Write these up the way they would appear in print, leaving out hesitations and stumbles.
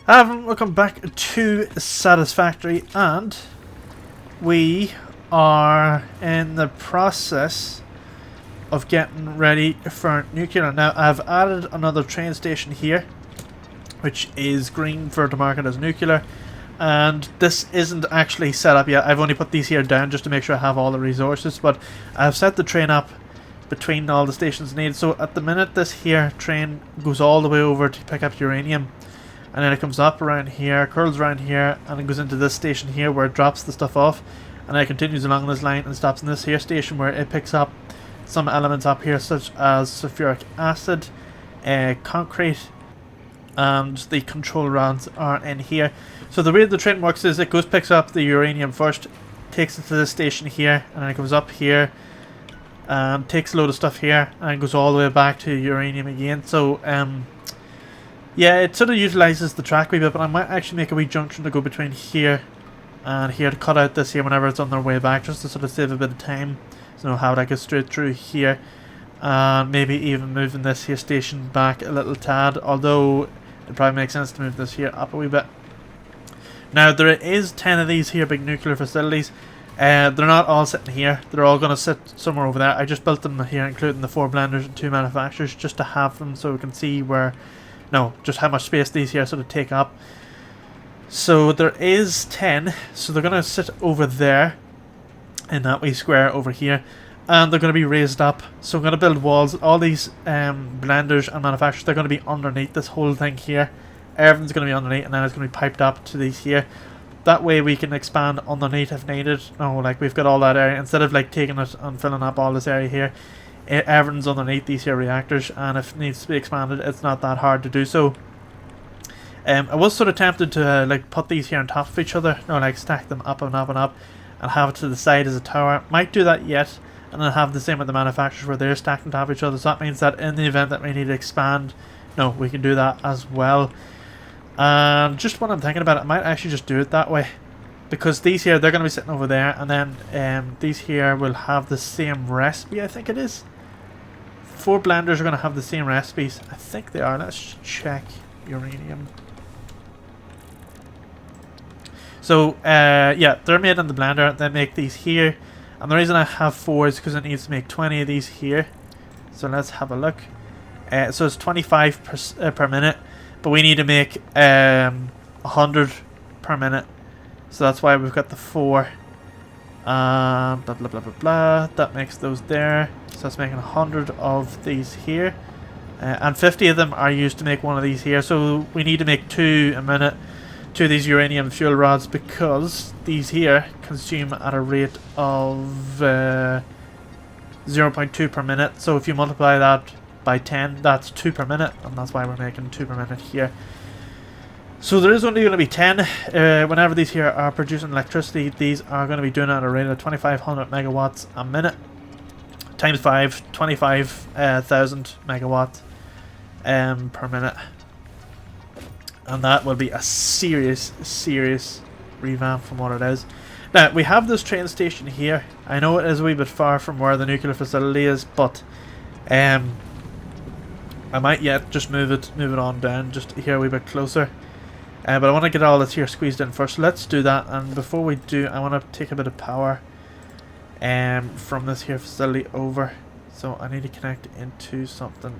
Welcome back to Satisfactory, and we are in the process of getting ready for nuclear. Now, I've added another train station here, which is green for to mark it as nuclear, and this isn't actually set up yet. I've only put these here down just to make sure I have all the resources, but I've set the train up between all the stations needed. So at the minute, this here train goes all the way over to pick up uranium, and then it comes up around here, curls around here, and it goes into this station here where it drops the stuff off, and then it continues along this line and stops in this here station where it picks up some elements up here such as sulfuric acid, concrete, and the control rods are in here. So the way the train works is it goes, picks up the uranium first, takes it to this station here, and then it comes up here, takes a load of stuff here, and goes all the way back to uranium again. So yeah, it sort of utilises the track a wee bit, but I might actually make a wee junction to go between here and here to cut out this here whenever it's on their way back, just to sort of save a bit of time. So know how to get straight through here, and maybe even moving this here station back a little tad, although it probably makes sense to move this here up a wee bit. Now there is 10 of these here big nuclear facilities. They're not all sitting here, they're all going to sit somewhere over there. I just built them here, including the 4 blenders and 2 manufacturers, just to have them so we can see where, just how much space these here sort of take up. So there is 10, so they're going to sit over there in that wee square over here, and they're going to be raised up. So I'm going to build walls. All these blenders and manufacturers, they're going to be underneath this whole thing here. Everything's going to be underneath, and then it's going to be piped up to these here. That way we can expand underneath if needed. Like we've got all that area, instead of like taking it and filling up all this area here, everything's underneath these here reactors, and if it needs to be expanded, it's not that hard to do so. I was sort of tempted to like put these here on top of each other, like stack them up and up and up, and have it to the side as a tower. Might do that yet, and then have the same with the manufacturers where they're stacked on top of each other. So that means that in the event that we need to expand, we can do that as well. And just when I'm thinking about it, I might actually just do it that way, because these here, they're going to be sitting over there, and then these here will have the same recipe, I think it is. 4 blenders are going to have the same recipes. I think they are. Let's check uranium. So, yeah, they're made in the blender. They make these here. And the reason I have 4 is because it needs to make 20 of these here. So let's have a look. So it's 25 per minute. But we need to make 100 per minute. So that's why we've got the 4. Blah, blah, blah, blah, blah. That makes those there. So that's making 100 of these here. And 50 of them are used to make one of these here. So we need to make 2 a minute. 2 of these uranium fuel rods, because these here consume at a rate of 0.2 per minute. So if you multiply that by 10, that's 2 per minute, and that's why we're making 2 per minute here. So there is only going to be 10. Whenever these here are producing electricity, these are going to be doing it at a rate of 2,500 megawatts a minute. Times 5, 25,000 megawatts per minute. And that will be a serious revamp from what it is. Now, we have this train station here. I know it is a wee bit far from where the nuclear facility is, but I might yet just move it on down just here a wee bit closer. But I want to get all this here squeezed in first. So let's do that. And before we do, I want to take a bit of power from this here facility over. So I need to connect into something.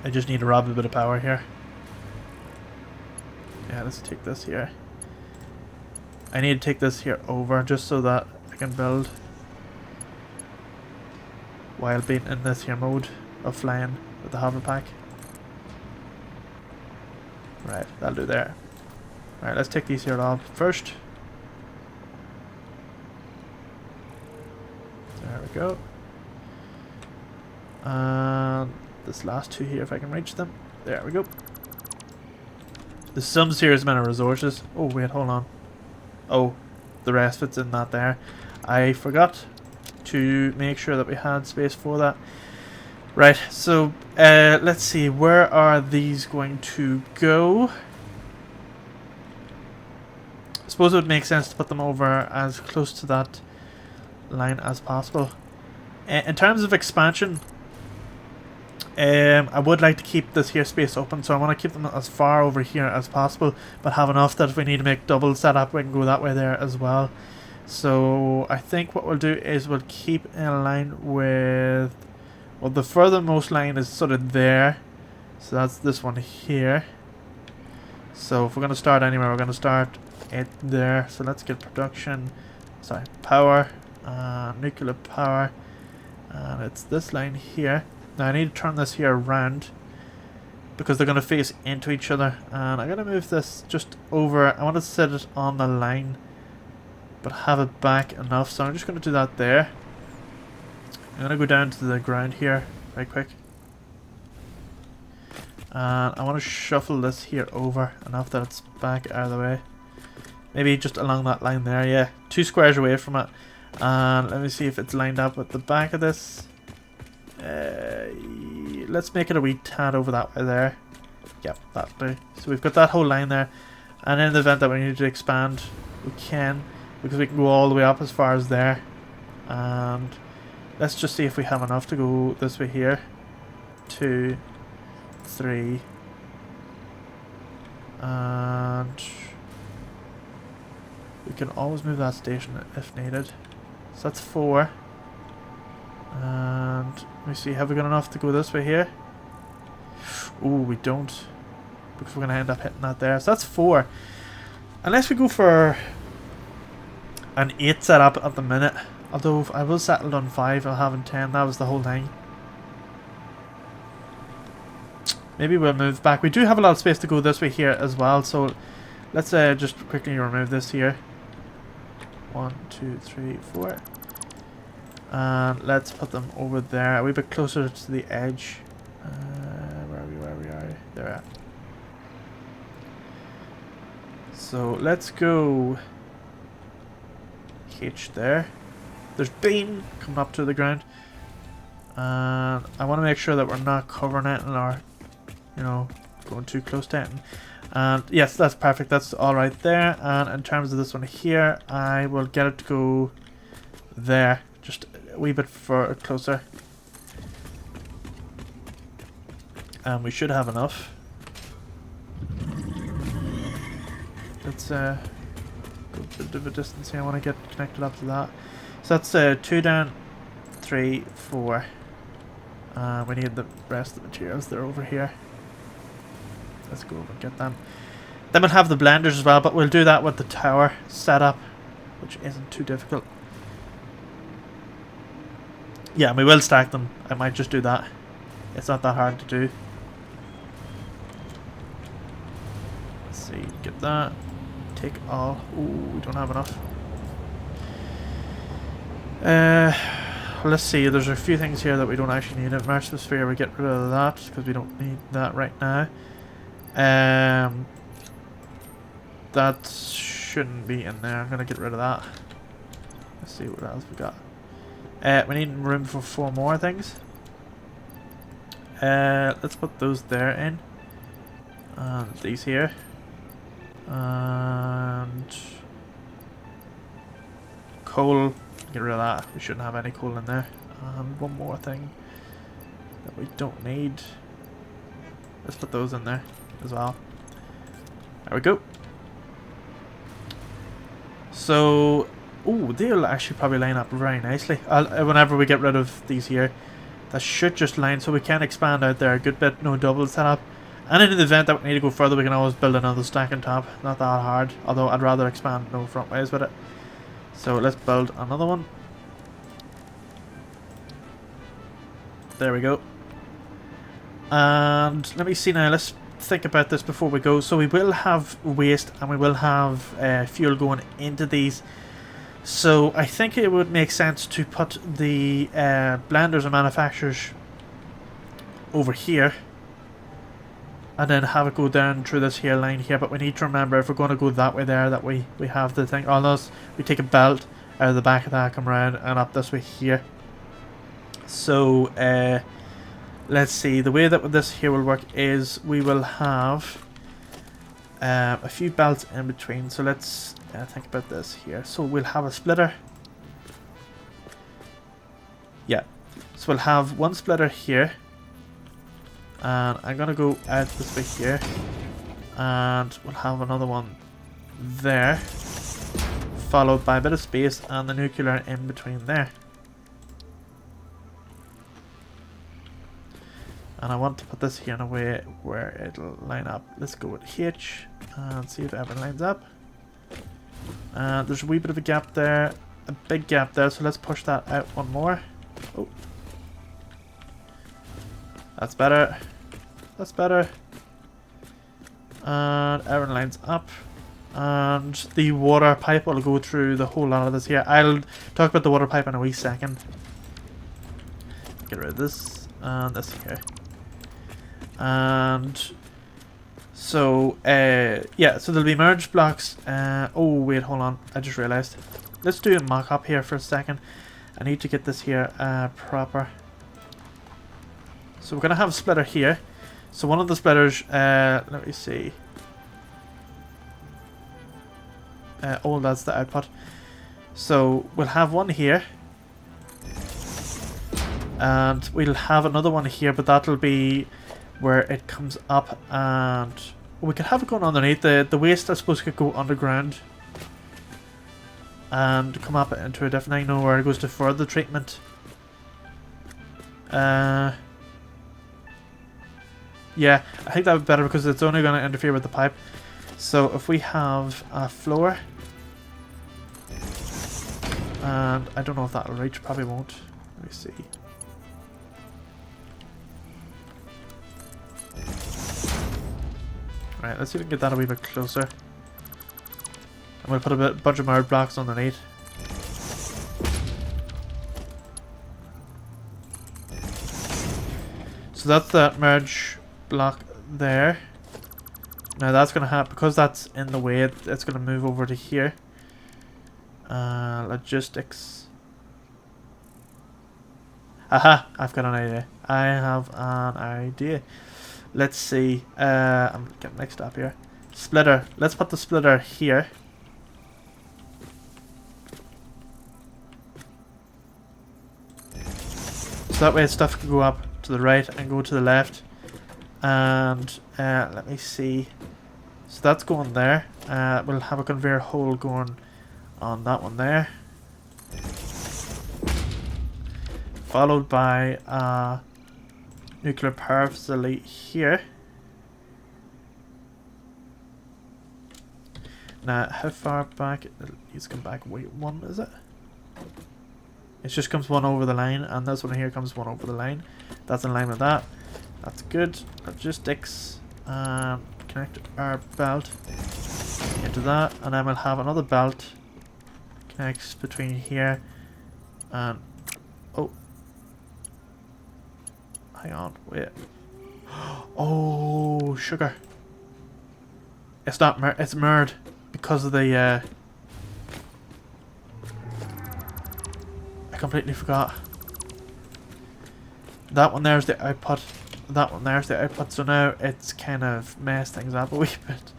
I just need to rob a bit of power here. Yeah, let's take this here. I need to take this here over just so that I can build while being in this here mode of flying with the hover pack. Right, that'll do there. Right, let's take these here off first. There we go. And this last 2 here, if I can reach them. There we go. There's some serious amount of resources. Oh wait, hold on. Oh, the rest fits in that there. I forgot to make sure that we had space for that. Right, so let's see, where are these going to go? I suppose it would make sense to put them over as close to that line as possible. In terms of expansion, I would like to keep this here space open, so I want to keep them as far over here as possible, but have enough that if we need to make double setup, we can go that way there as well. So I think what we'll do is we'll keep in line with, well, the furthermost line is sort of there, so that's this one here. So if we're going to start anywhere, we're going to start it there. So let's get production, sorry, power, nuclear power, and it's this line here. Now I need to turn this here around because they're going to face into each other, and I'm going to move this just over. I want to set it on the line but have it back enough, so I'm just going to do that there. I'm going to go down to the ground here right quick, and I want to shuffle this here over enough that it's back out of the way. Maybe just along that line there, yeah, 2 squares away from it. And let me see if it's lined up with the back of this. Let's make it a wee tad over that way there. Yep, that'll do. So we've got that whole line there, and in the event that we need to expand, we can, because we can go all the way up as far as there. And let's just see if we have enough to go this way here. 2, 3, and we can always move that station if needed. So that's 4. And let me see, have we got enough to go this way here? Ooh, we don't, because we're going to end up hitting that there. So that's 4. Unless we go for an 8 setup at the minute. Although I will settle on 5, I'll have in 10. That was the whole thing. Maybe we'll move back. We do have a lot of space to go this way here as well. So let's just quickly remove this here. 1, 2, 3, 4. And let's put them over there, a wee bit closer to the edge. Where we are? There we are. So let's go H there. There's beam coming up to the ground, and I want to make sure that we're not covering it or, you know, going too close to it. And yes, that's perfect. That's all right there. And in terms of this one here, I will get it to go there, just a wee bit closer. And we should have enough. Let's go a bit of a distance here. I want to get connected up to that. So that's 2 down, 3, 4. We need the rest of the materials. They're over here. Let's go over and get them. Then we'll have the blenders as well, but we'll do that with the tower setup, which isn't too difficult. Yeah, and we will stack them. I might just do that. It's not that hard to do. Let's see, get that. Take all. Ooh, we don't have enough. Let's see, there's a few things here that we don't actually need. Immersive sphere, we get rid of that because we don't need that right now. That shouldn't be in there. I'm gonna get rid of that. Let's see what else we got. We need room for 4 more things. Let's put those there in. And these here. And coal, get rid of that. We shouldn't have any coal in there. And one more thing that we don't need. Let's put those in there as well. There we go. So, ooh, they'll actually probably line up very nicely. Whenever we get rid of these here, that should just line, so we can expand out there a good bit, no double setup. And in the event that we need to go further, we can always build another stack on top. Not that hard, although I'd rather expand no front ways with it. So let's build another one. There we go. And let me see now, let's think about this before we go. So we will have waste and we will have fuel going into these. So I think it would make sense to put the blenders and manufacturers over here, and then have it go down through this here line here. But we need to remember, if we're going to go that way there, that we have the thing, unless we take a belt out of the back of that, come around and up this way here. So let's see, the way that this here will work is we will have a few belts in between. So let's think about this here. So we'll have a splitter. Yeah, so we'll have one splitter here, And I'm gonna go out this way here. And we'll have another one there. Followed by a bit of space and the nuclear in between there. And I want to put this here in a way where it'll line up. Let's go with H and see if it ever lines up. And there's a wee bit of a gap there, a big gap there, so let's push that out one more. Oh. That's better. That's better. And everything lines up. And the water pipe will go through the whole lot of this here. I'll talk about the water pipe in a wee second. Get rid of this and this here. And so yeah, so there'll be merge blocks. Oh wait, hold on, I just realized. Let's do a mock-up here for a second. I need to get this here proper. So we're gonna have a splitter here. So one of the splitters, let me see. Oh, that's the output. So we'll have one here. And we'll have another one here, but that'll be where it comes up, and we could have it going underneath. The waste, I suppose, could go underground and come up into a different thing. Know where it goes to further treatment. Yeah, I think that would be better because it's only going to interfere with the pipe. So if we have a floor, and I don't know if that'll reach, probably won't. Let me see. Right, let's see if we can get that a wee bit closer. I'm going to put a bunch of merge blocks underneath. So that's that merge block there. Now that's going to have, because that's in the way, it's going to move over to here. Logistics. Aha! I've got an idea. I have an idea. Let's see. I'm getting mixed up here. Splitter. Let's put the splitter here. So that way stuff can go up to the right and go to the left. And let me see. So that's going there. We'll have a conveyor hole going on that one there. Followed by nuclear power facility here. Now, how far back? It's come back. Wait, one is it? It just comes one over the line, and this one here comes one over the line. That's in line with that. That's good. Logistics. Connect our belt into that, and then we'll have another belt connects between here and oh. Hang on, wait. Oh, sugar. It's not it's merged because of the I completely forgot. That one there's the output. That one there's the output. So now it's kind of messed things up a wee bit.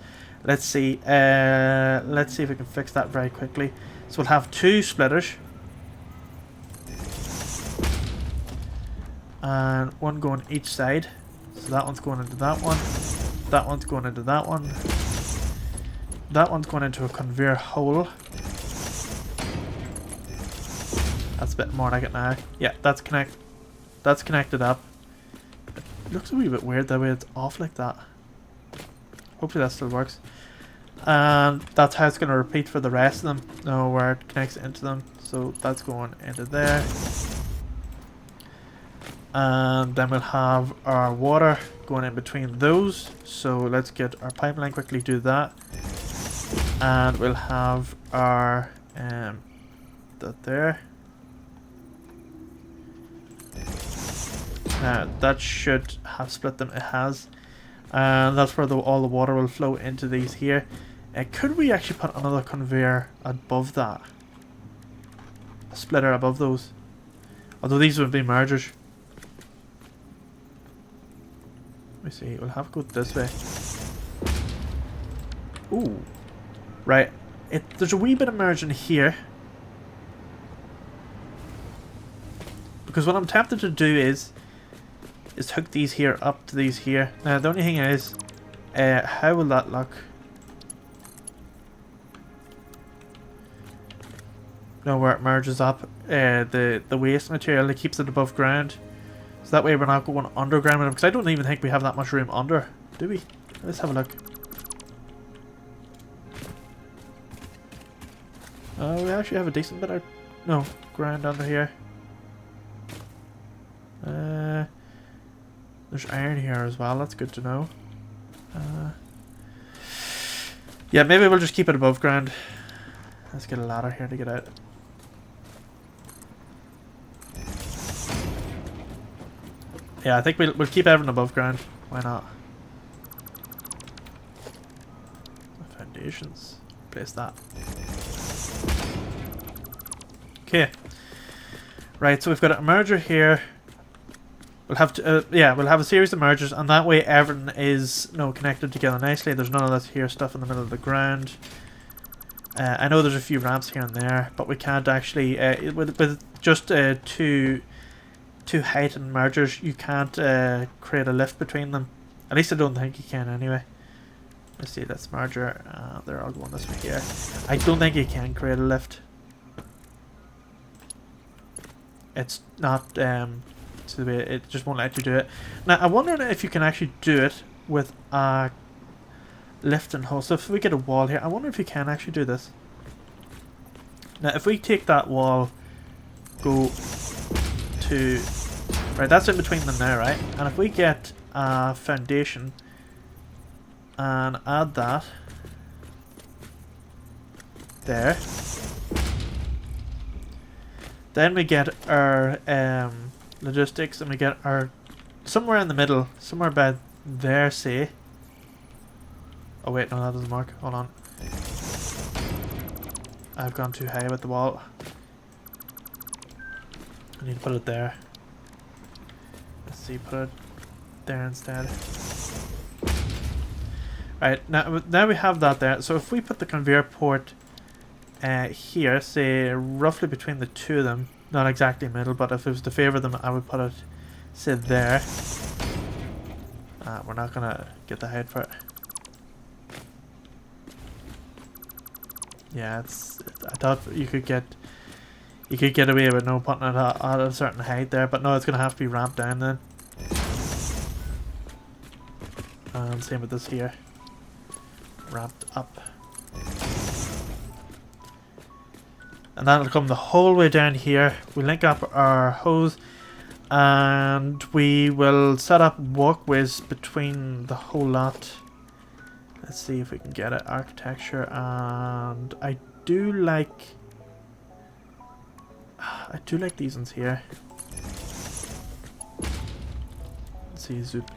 Let's see. Let's see if we can fix that very quickly. So we'll have two splitters. And one going each side. So that one's going into that one. That one's going into that one. That one's going into a conveyor hole. That's a bit more like it now. Yeah, that's connected up. It looks a wee bit weird the way it's off like that. Hopefully that still works. And that's how it's going to repeat for the rest of them. Know where it connects into them. So that's going into there. And then we'll have our water going in between those. So let's get our pipeline quickly do that. And we'll have our that there. Now that should have split them. It has. And that's where all the water will flow into these here. Could we actually put another conveyor above that? A splitter above those. Although these would be mergers. Let me see, we'll have to go this way. Ooh. Right. There's a wee bit of merge in here. Because what I'm tempted to do is is hook these here up to these here. Now the only thing is, how will that look? No, where it merges up the waste material, it keeps it above ground. So that way we're not going underground with them, because I don't even think we have that much room under, do we? Let's have a look. Oh, we actually have a decent bit of ground under here. There's iron here as well, that's good to know. Yeah, maybe we'll just keep it above ground. Let's get a ladder here to get out. Yeah, I think we'll keep everything above ground. Why not? Foundations. Place that. Okay. Right, so we've got a merger here. We'll have to, we'll have a series of mergers, and that way everything is connected together nicely. There's none of this here stuff in the middle of the ground. I know there's a few ramps here and there, but we can't actually with just two heightened mergers. You can't create a lift between them. At least I don't think you can anyway. Let's see, that's merger. They're all going this way here. I don't think you can create a lift. It's not so the way it just won't let you do it. Now I wonder if you can actually do it with a lift and hole. So if we get a wall here, I wonder if you can actually do this. Now if we take that wall, go to right, that's in between them there, right? And if we get a foundation and add that there, then we get our logistics, and we get our somewhere in the middle, somewhere by there, say. Oh wait, no, that doesn't work. Hold on. I've gone too high with the wall. I need to put it there. Let's see, put it there instead. Right, now we have that there. So if we put the conveyor port here, say roughly between the two of them, not exactly middle, but if it was to favour them, I would put it, say, there. We're not gonna get the height for it. Yeah, I thought you could get away with no putting it at a certain height there, but no, it's gonna have to be ramped down then. And same with this here, ramped up. And that'll come the whole way down here. We link up our hose, and we will set up walkways between the whole lot. Let's see if we can get it. Architecture, and I do like these ones here. Let's see, zoop.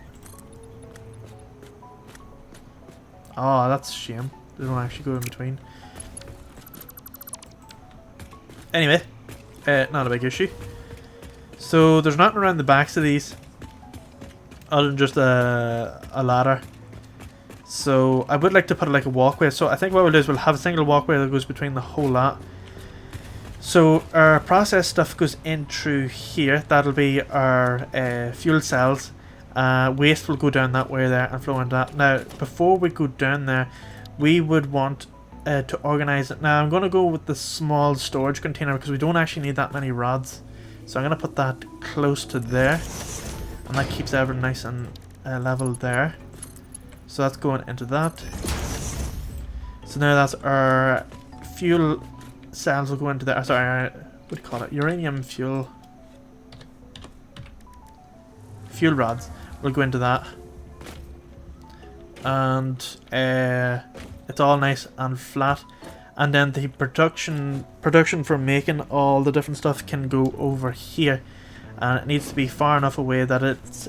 Oh, that's a shame. They don't actually go in between. Anyway, not a big issue. So there's nothing around the backs of these other than just a ladder. So I would like to put like a walkway. So I think what we'll do is we'll have a single walkway that goes between the whole lot. So our process stuff goes in through here. That'll be our fuel cells. Waste will go down that way there and flow into that. Now, before we go down there, we would want to organize it. Now I'm going to go with the small storage container because we don't actually need that many rods. So I'm going to put that close to there, and that keeps everything nice and level there. So that's going into that. So now that's our fuel cells will go into there. Sorry, what do you call it? Uranium fuel rods will go into that. And it's all nice and flat, and then the production for making all the different stuff can go over here, and it needs to be far enough away that it's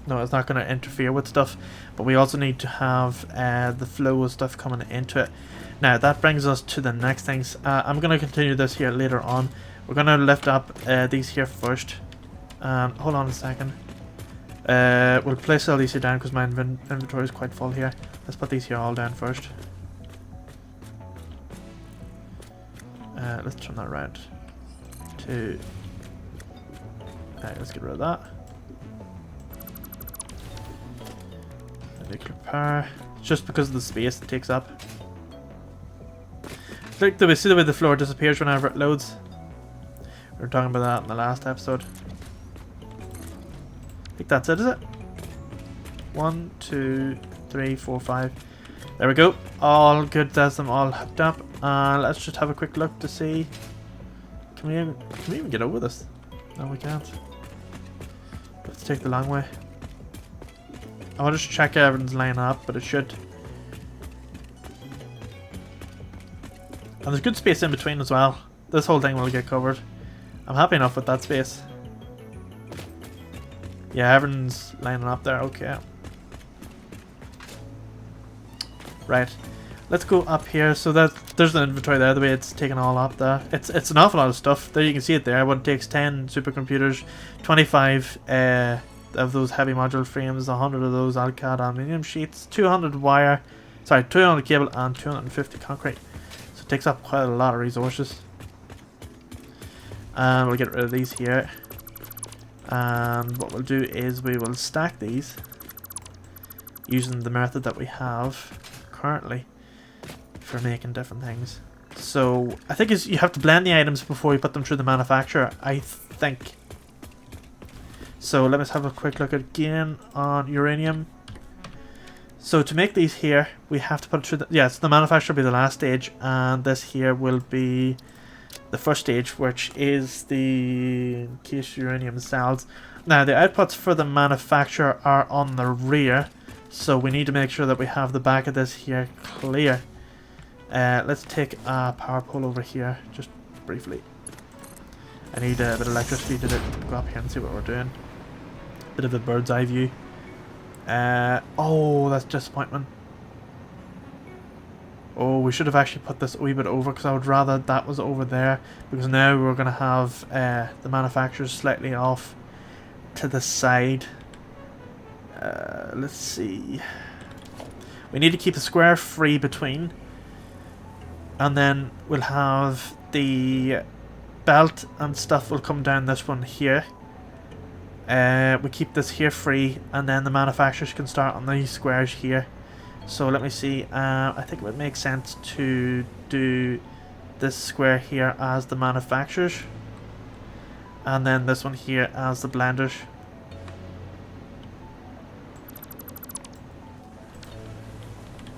no, it's not going to interfere with stuff, but we also need to have the flow of stuff coming into it. Now that brings us to the next things. I'm going to continue this here later on. We're going to lift up these here first. Hold on a second. We'll place all these here down because my inventory is quite full here. Let's put these here all down first. Let's turn that around to... let's get rid of that. nuclear power. Just because of the space it takes up. Like the way, see the way the floor disappears whenever it loads? We were talking about that in the last episode. I think that's it, is it? 1, 2, 3, 4, 5. There we go. All good. That's them all hooked up. Let's just have a quick look to see. Can we even get over this? No, we can't. Let's take the long way. I want to just check everything's lining up, but it should. And there's good space in between as well. This whole thing will get covered. I'm happy enough with that space. Yeah, everything's lining up there. Okay. Right. Let's go up here. So that there's the inventory there, the way it's taken all up there. It's an awful lot of stuff. There you can see it there. What it takes: 10 supercomputers, 25 of those heavy module frames, 100 of those AlCAD aluminium sheets, 200 wire, sorry, 200 cable and 250 concrete. So it takes up quite a lot of resources. And we'll get rid of these here. And what we'll do is we will stack these using the method that we have currently for making different things. So I think you have to blend the items before you put them through the manufacturer, I think. So let us have a quick look again on uranium. So to make these here, we have to put it through the, yes, the manufacturer will be the last stage, and this here will be the first stage, which is the case uranium cells. Now the outputs for the manufacturer are on the rear, so we need to make sure that we have the back of this here clear. Let's take a power pole over here, just briefly. I need a bit of electricity to go up here and see what we're doing. Bit of a bird's eye view. Oh, that's disappointment. Oh, we should have actually put this a wee bit over, because I would rather that was over there, because now we're going to have the manufacturers slightly off to the side. Let's see. We need to keep a square free between, and then we'll have the belt and stuff will come down this one here. We keep this here free, and then the manufacturers can start on these squares here. So let me see, I think it would make sense to do this square here as the manufacturers, and then this one here as the blenders.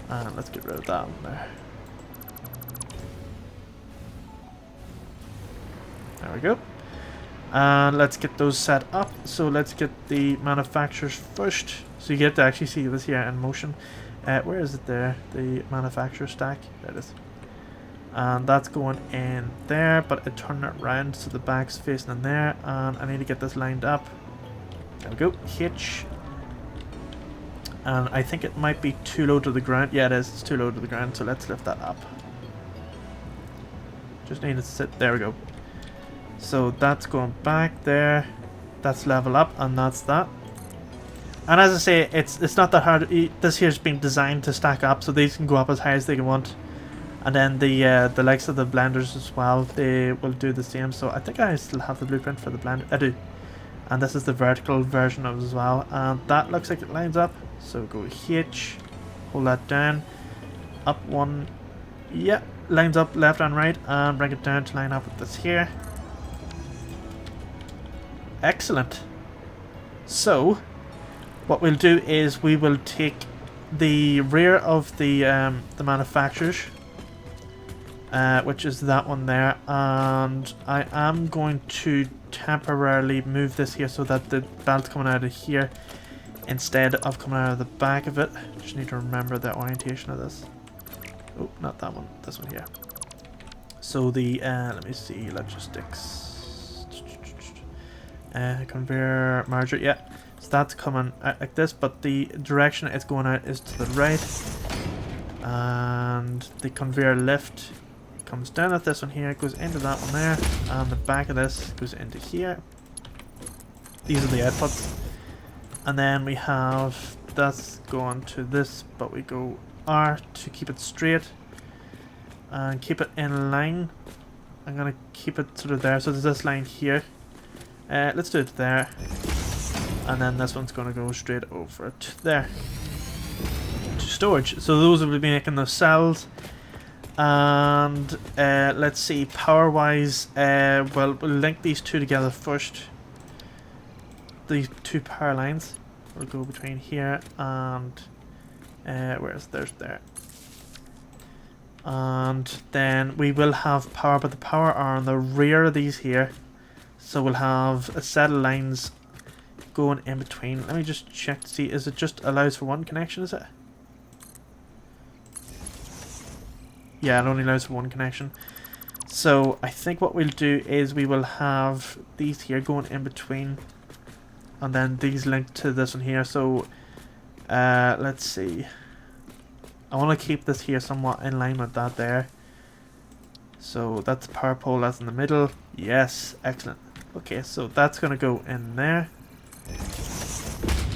And let's get rid of that one there. There we go. And let's get those set up. So let's get the manufacturers first. So you get to actually see this here in motion. Where is it there? The manufacturer stack. There it is. And that's going in there, but I turn it around so the back's facing in there. And I need to get this lined up. There we go. Hitch. And I think it might be too low to the ground. Yeah, it is. It's too low to the ground. So let's lift that up. Just need it to sit. There we go. So that's going back there. That's level up, and that's that. And as I say, it's not that hard. This here's been designed to stack up, so these can go up as high as they can want. And then the likes of the blenders as well, they will do the same. So I think I still have the blueprint for the blender. I do. And this is the vertical version of it as well. And that looks like it lines up. So go H, hold that down, up one. Yeah, lines up left and right, and bring it down to line up with this here. Excellent. So what we'll do is we will take the rear of the manufacturers, which is that one there, and I am going to temporarily move this here so that the belt's coming out of here instead of coming out of the back of it. Just need to remember the orientation of this. Oh, not that one, this one here. So the let me see, logistics. Conveyor merger, yeah. So that's coming out like this, but the direction it's going out is to the right. And the conveyor lift comes down at this one here, goes into that one there, and the back of this goes into here. These are the outputs. And then we have that's going to this, but we go R to keep it straight and keep it in line. I'm gonna keep it sort of there, so there's this line here. Let's do it there, and then this one's going to go straight over it there. to storage. So those will be making those cells. And let's see, power wise, well, we'll link these two together first. These two power lines will go between here and where's there's there. And then we will have power, but the power are on the rear of these here. So we'll have a set of lines going in between. Let me just check to see, is it just allows for one connection, is it? Yeah, it only allows for one connection. So I think what we'll do is we will have these here going in between, and then these linked to this one here. So let's see. I want to keep this here somewhat in line with that there. So that's the power pole, that's in the middle. Yes, excellent. Okay, so that's going to go in there.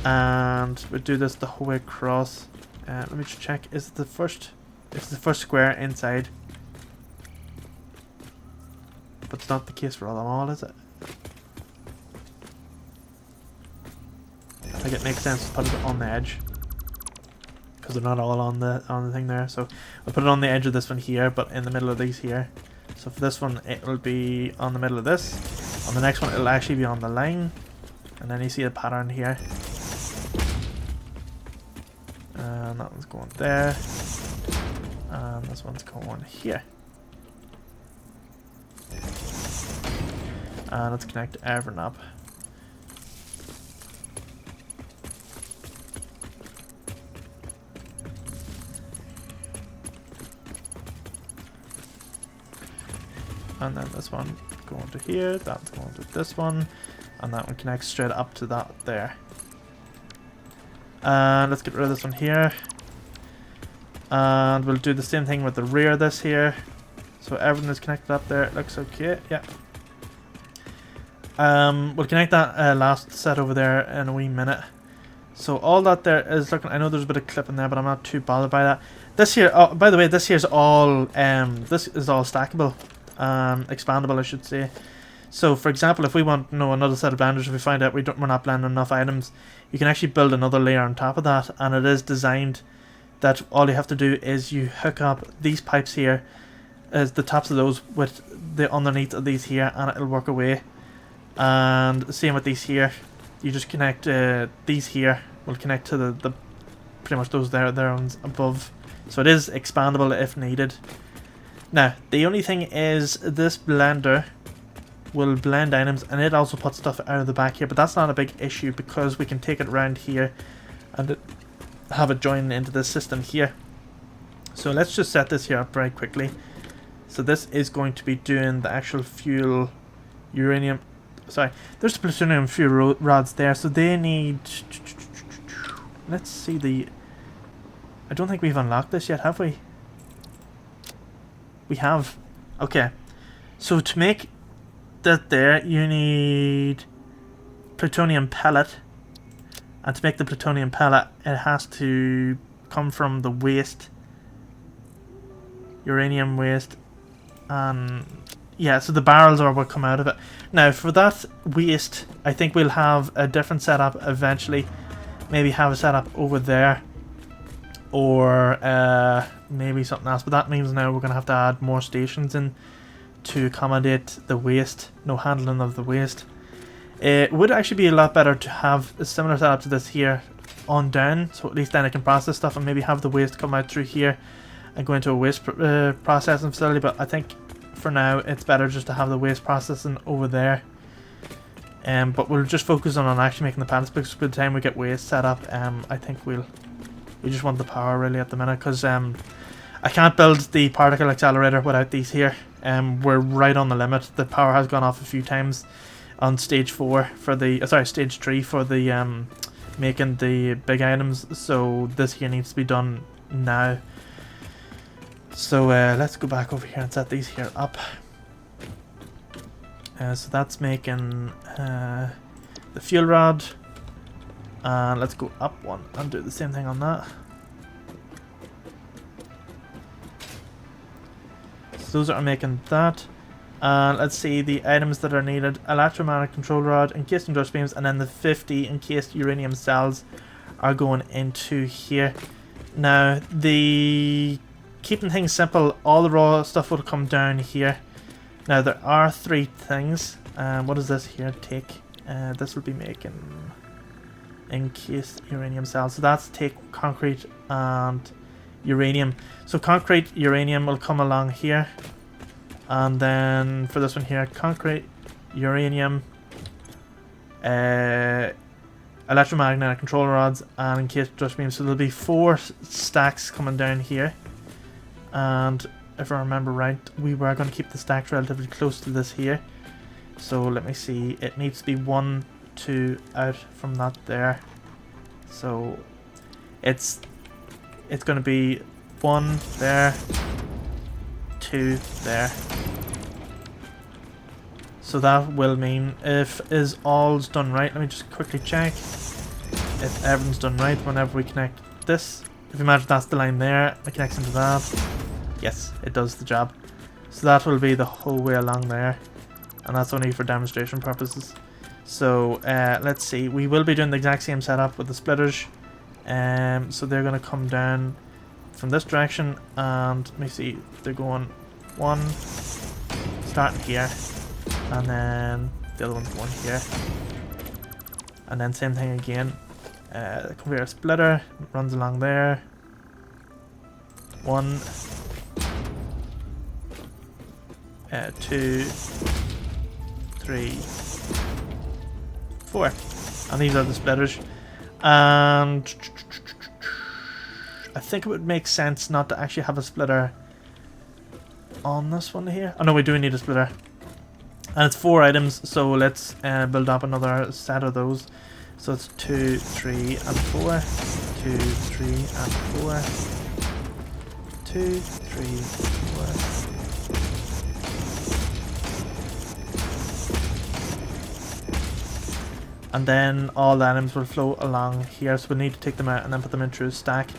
And we'll do this the whole way across. Let me just check. Is it the first? It's the first square inside. But it's not the case for them all, is it? I think it makes sense to put it on the edge, because they're not all on the thing there. So we'll put it on the edge of this one here, but in the middle of these here. So for this one, it will be on the middle of this. On the next one, it'll actually be on the line. And then you see the pattern here. And that one's going there. And this one's going here. And let's connect everything up. And then this one going to here, that's going to this one, and that one connects straight up to that there. And let's get rid of this one here. And we'll do the same thing with the rear of this here. So everything is connected up there. It looks okay. Yeah. We'll connect that last set over there in a wee minute. So all that there is looking. I know there's a bit of clipping there, but I'm not too bothered by that. This here. Oh, by the way, this here's all. This is all stackable, expandable, I should say. So, for example, if we want another set of blenders, if we find out we're not blending enough items, you can actually build another layer on top of that, and it is designed that all you have to do is you hook up these pipes here as the tops of those with the underneath of these here, and it'll work away. And same with these here, you just connect these here will connect to the pretty much those there ones above. So it is expandable if needed. Now the only thing is this blender will blend items, and it also puts stuff out of the back here, but that's not a big issue because we can take it around here and have it join into this system here. So let's just set this here up very quickly. So this is going to be doing the actual fuel uranium, sorry, there's the plutonium fuel rods there, so they need, let's see, I don't think we've unlocked this yet, have we? We have. Okay, so to make that there, you need plutonium pellet, and to make the plutonium pellet, it has to come from the waste, uranium waste, and yeah, so the barrels are what come out of it. Now for that waste, I think we'll have a different setup eventually. Maybe have a setup over there, or maybe something else, but that means now we're going to have to add more stations in to accommodate the waste, no handling of the waste. It would actually be a lot better to have a similar setup to this here on down, so at least then it can process stuff and maybe have the waste come out through here and go into a waste processing facility, but I think for now it's better just to have the waste processing over there. But we'll just focus on actually making the pellets, because by the time we get waste set up, I think we just want the power really at the minute, because I can't build the particle accelerator without these here. We're right on the limit. The power has gone off a few times on stage 4 for the stage 3 for the making the big items, so this here needs to be done now. So let's go back over here and set these here up. So that's making the fuel rod, and let's go up one and do the same thing on that. Those are making that. And let's see the items that are needed: electromagnetic control rod, encased industrial beams, and then the 50 encased uranium cells are going into here. Now, keeping things simple, all the raw stuff will come down here. Now, there are 3 things. What is this here? Take. This will be making encased uranium cells. So that's take concrete and uranium. So concrete, uranium will come along here. And then for this one here, concrete, uranium, electromagnetic control rods, and encased dust beams. So there'll be 4 stacks coming down here. And if I remember right, we were going to keep the stacks relatively close to this here. So let me see, it needs to be 1, 2 out from that there. So it's going to be 1 there, 2 there. So that will mean if all's done right, let me just quickly check if everything's done right whenever we connect this. If you imagine that's the line there, it connects into that. Yes, it does the job. So that will be the whole way along there. And that's only for demonstration purposes. So let's see, we will be doing the exact same setup with the splitters. So they're going to come down from this direction, and let me see, they're going 1, starting here, and then the other one's going here. And then same thing again, the conveyor splitter runs along there. 1, 2, 3, 4, and these are the splitters. And I think it would make sense not to actually have a splitter on this one here. Oh no, we do need a splitter, and it's 4 items, so let's build up another set of those. So it's 2, 3, and 4, 2, 3, and 4, 2, 3, 4. And then all the items will flow along here, so we'll need to take them out and then put them into a stack.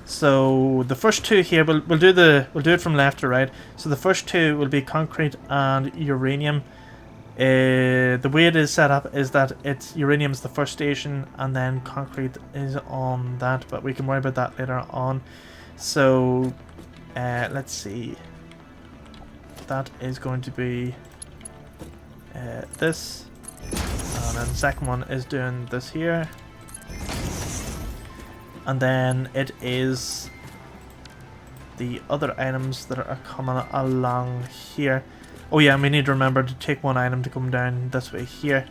So the first 2 here, we'll do it from left to right. So the first 2 will be concrete and uranium. The way it is set up is that it's uranium is the first station, and then concrete is on that, but we can worry about that later on. So let's see. That is going to be this. And then the second one is doing this here. And then it is the other items that are coming along here. Oh yeah, and we need to remember to take 1 item to come down this way here.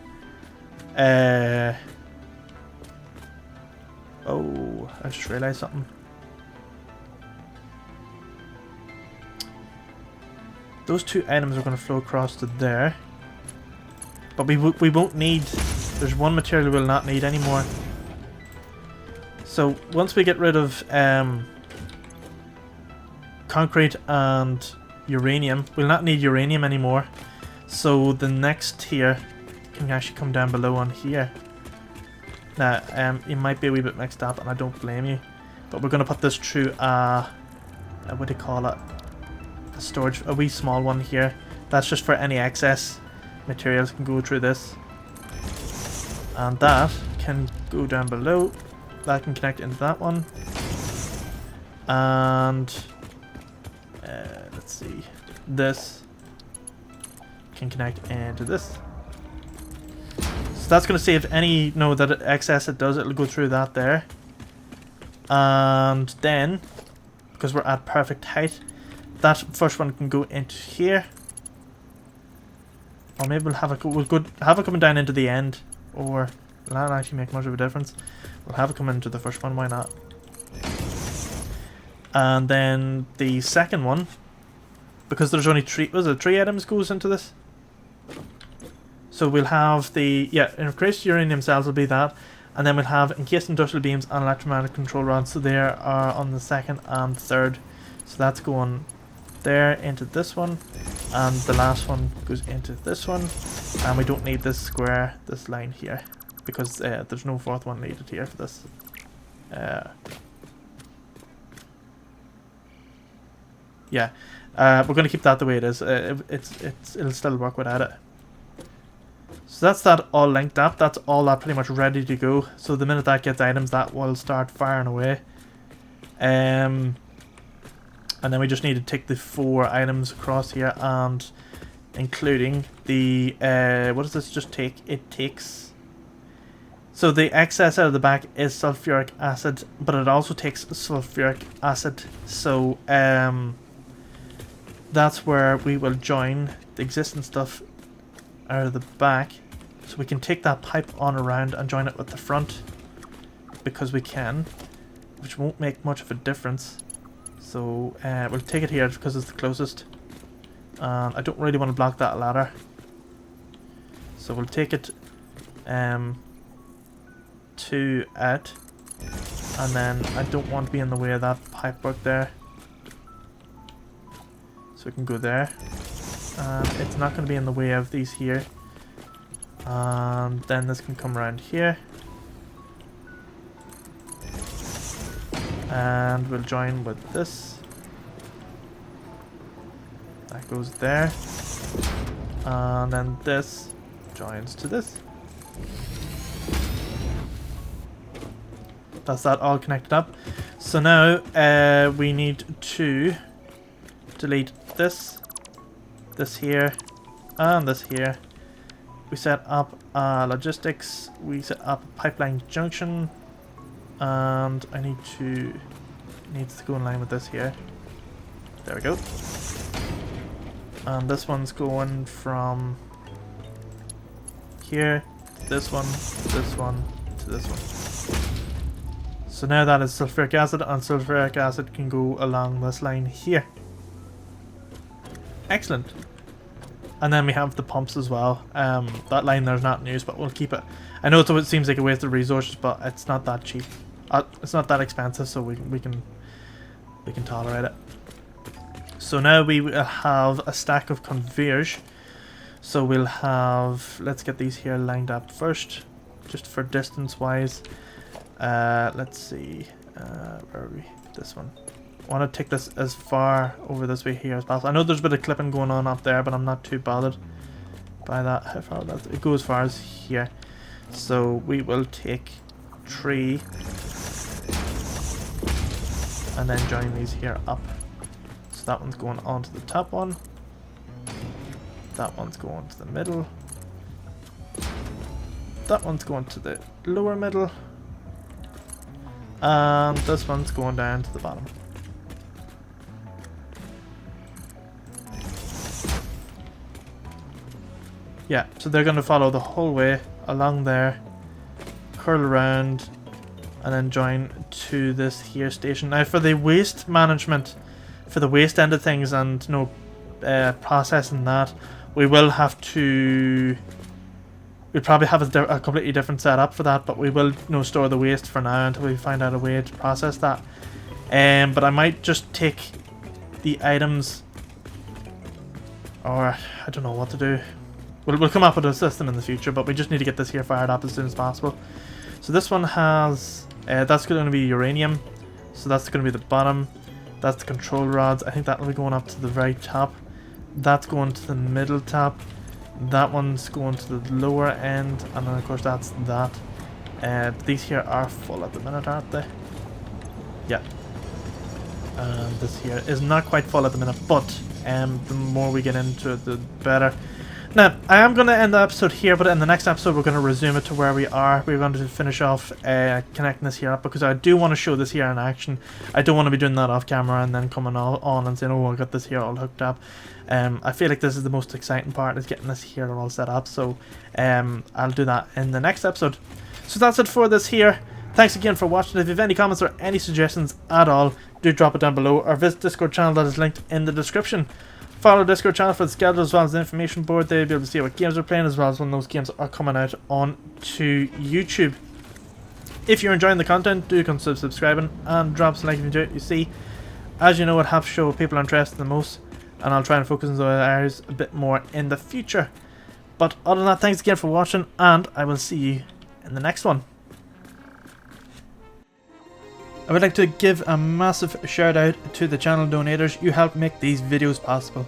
Oh, I just realized something. Those 2 items are going to flow across to there. But we won't need, there's 1 material we'll not need anymore. So once we get rid of concrete and uranium, we'll not need uranium anymore. So the next tier can actually come down below on here. Now, you might be a wee bit mixed up, and I don't blame you. But we're going to put this through what do you call it? A storage, a wee small one here. That's just for any excess materials can go through this, and that can go down below. That can connect into that one, and let's see, this can connect into this. So that's going to save any that excess it does. It'll go through that there, and then because we're at perfect height, that first one can go into here. Or maybe we'll have it coming down into the end, or will that actually make much of a difference? We'll have it come into the first one, why not? And then the second one, because there's only 3 items goes into this. So we'll have the, increased uranium cells will be that, and then we'll have encased industrial beams and electromagnetic control rods, so they are on the second and third. So that's going there into this one, and the last one goes into this one, and we don't need this square, this line here, because there's no 4th one needed here for this. We're going to keep that the way it is. It'll still work without it. So that's that all linked up. That's all that pretty much ready to go. So the minute that gets items, that will start firing away. And then we just need to take the 4 items across here, and including the what does this just take? It takes, so the excess out of the back is sulfuric acid, but it also takes sulfuric acid. So that's where we will join the existing stuff out of the back, so we can take that pipe on around and join it with the front, because we can, which won't make much of a difference. So we'll take it here because it's the closest. I don't really want to block that ladder, so we'll take it to out, and then I don't want to be in the way of that pipe work there, so we can go there, and it's not going to be in the way of these here, and then this can come around here, and we'll join with this. That goes there, and then this joins to this. That's that all connected up. So now we need to delete this, this here, and this here. We set up logistics, we set up pipeline junction, and I needs to go in line with this here. There we go. And this one's going from here to this one, to this one. So now that is sulfuric acid, and sulfuric acid can go along this line here. Excellent. And then we have the pumps as well. That line there's not in use, but we'll keep it. I know it seems like a waste of resources, but it's not that cheap. It's not that expensive, so we can tolerate it. So now we will have a stack of conveyors. So we'll have, let's get these here lined up first, just for distance wise. Let's see, where are we? This one. I want to take this as far over this way here as possible. I know there's a bit of clipping going on up there, but I'm not too bothered by that. How far that it goes as far as here. So we will take 3 and then join these here up. So that one's going onto the top one. That one's going to the middle. That one's going to the lower middle. And this one's going down to the bottom. Yeah, so they're going to follow the whole way along there, curl around, and then join to this here station. Now for the waste management, for the waste end of things and processing that, we will have to, we'll probably have a completely different setup for that, but we will store the waste for now until we find out a way to process that. But I might just take the items, or I don't know what to do. We'll come up with a system in the future, but we just need to get this here fired up as soon as possible. So this one has, that's going to be uranium, so that's going to be the bottom. That's the control rods. I think that will be going up to the very top. That's going to the middle top. That one's going to the lower end, and then of course that's that. These here are full at the minute, aren't they? Yeah. And this here is not quite full at the minute, but the more we get into it, the better. Now, I am going to end the episode here, but in the next episode we're going to resume it to where we are. We're going to finish off connecting this here up, because I do want to show this here in action. I don't want to be doing that off camera and then coming on and saying, oh, I got this here all hooked up. I feel like this is the most exciting part, is getting this here all set up. So I'll do that in the next episode. So that's it for this here. Thanks again for watching. If you have any comments or any suggestions at all, do drop it down below, or visit Discord channel that is linked in the description. Follow the Discord channel for the schedule as well as the information board there. You'll be able to see what games we're playing, as well as when those games are coming out on to YouTube. If you're enjoying the content, do consider subscribing and drop us a like if you enjoy it. You see, as you know, it helps show what people are interested in the most, and I'll try and focus on those areas a bit more in the future. But other than that, thanks again for watching, and I will see you in the next one. I would like to give a massive shout out to the channel donators. You help make these videos possible.